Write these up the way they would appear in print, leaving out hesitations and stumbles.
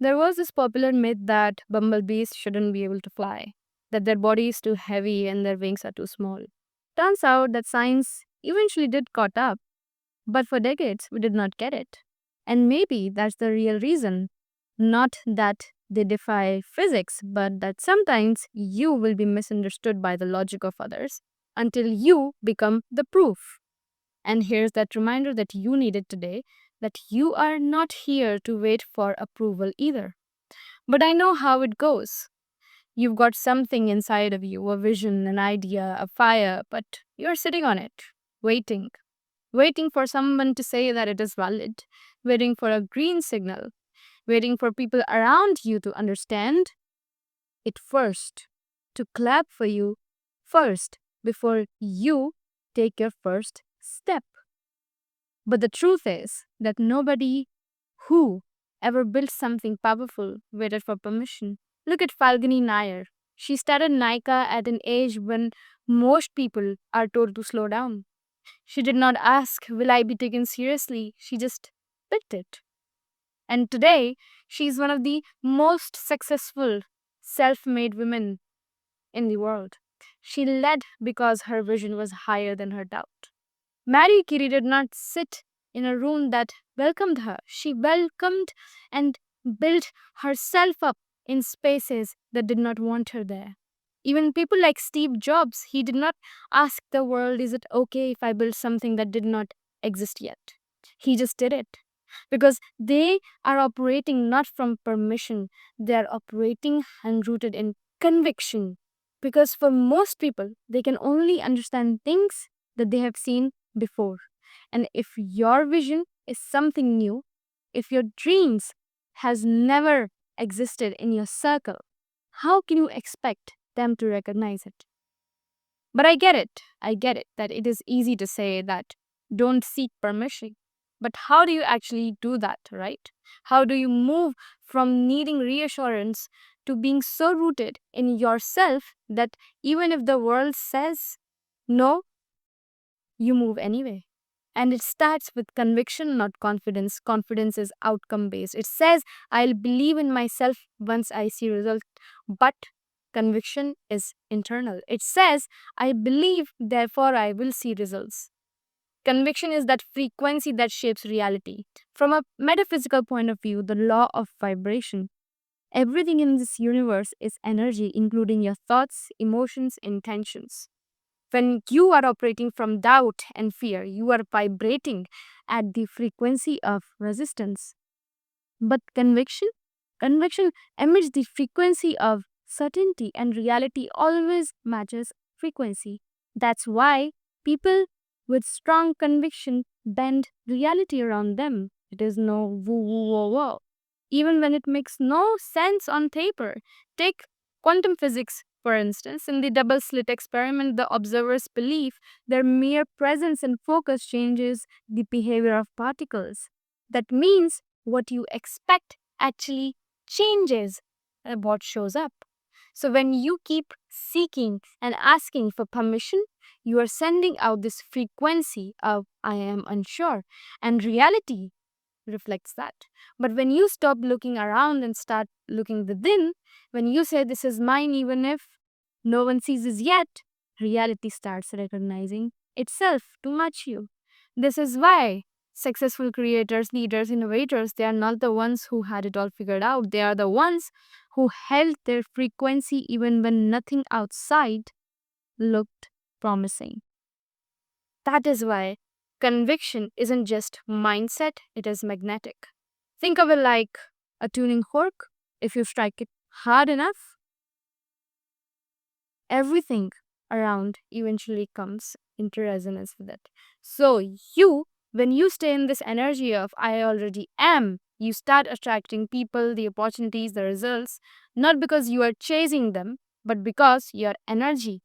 There was this popular myth that bumblebees shouldn't be able to fly, that their body is too heavy and their wings are too small. Turns out that science eventually did caught up, but for decades we did not get it. And maybe that's the real reason. Not that they defy physics, but that sometimes you will be misunderstood by the logic of others until you become the proof. And here's that reminder that you needed today, that you are not here to wait for approval either. But I know how it goes. You've got something inside of you, a vision, an idea, a fire, but you're sitting on it, waiting, waiting for someone to say that it is valid, waiting for a green signal, waiting for people around you to understand it first, to clap for you first before you take your first step. But the truth is that nobody who ever built something powerful waited for permission. Look at Falguni Nair. She started Nika at an age when most people are told to slow down. She did not ask, will I be taken seriously? She just picked it. And today, she is one of the most successful self made women in the world. She led because her vision was higher than her doubt. Marie Curie did not sit in a room that welcomed her. She welcomed and built herself up in spaces that did not want her there. Even people like Steve Jobs, he did not ask the world, is it okay if I build something that did not exist yet? He just did it because they are operating not from permission, they are operating and rooted in conviction. Because for most people, they can only understand things that they have seen before. And if your vision is something new, if your dreams has never existed in your circle, how can you expect them to recognize it? But I get it. I get it that it is easy to say that don't seek permission. But how do you actually do that, right? How do you move from needing reassurance to being so rooted in yourself that even if the world says no, you move anyway? And it starts with conviction, not confidence. Confidence is outcome based. It says, I'll believe in myself once I see results. But conviction is internal. It says, I believe, therefore I will see results. Conviction is that frequency that shapes reality. From a metaphysical point of view, the law of vibration. Everything in this universe is energy, including your thoughts, emotions, intentions. When you are operating from doubt and fear, you are vibrating at the frequency of resistance. But conviction emits the frequency of certainty, and reality always matches frequency. That's why people with strong conviction bend reality around them. It is no woo woo woo woo. Even when it makes no sense on paper. Take quantum physics, for instance. In the double slit experiment, the observers believe their mere presence and focus changes the behavior of particles. That means what you expect actually changes what shows up. So when you keep seeking and asking for permission, you are sending out this frequency of I am unsure, and reality reflects that. But when you stop looking around and start looking within, when you say this is mine even if no one sees it yet, reality starts recognizing itself to match you. This is why successful creators, leaders, innovators, they are not the ones who had it all figured out. They are the ones who held their frequency even when nothing outside looked promising. That is why conviction isn't just mindset, it is magnetic. Think of it like a tuning fork. If you strike it hard enough, everything around eventually comes into resonance with it. So, when you stay in this energy of I already am, you start attracting people, the opportunities, the results, not because you are chasing them, but because your energy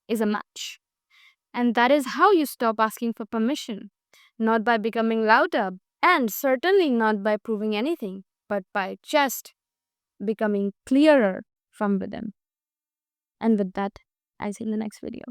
is a match. And that is how you stop asking for permission, not by becoming louder, and certainly not by proving anything, but by just becoming clearer from within. And with that, I see you in the next video.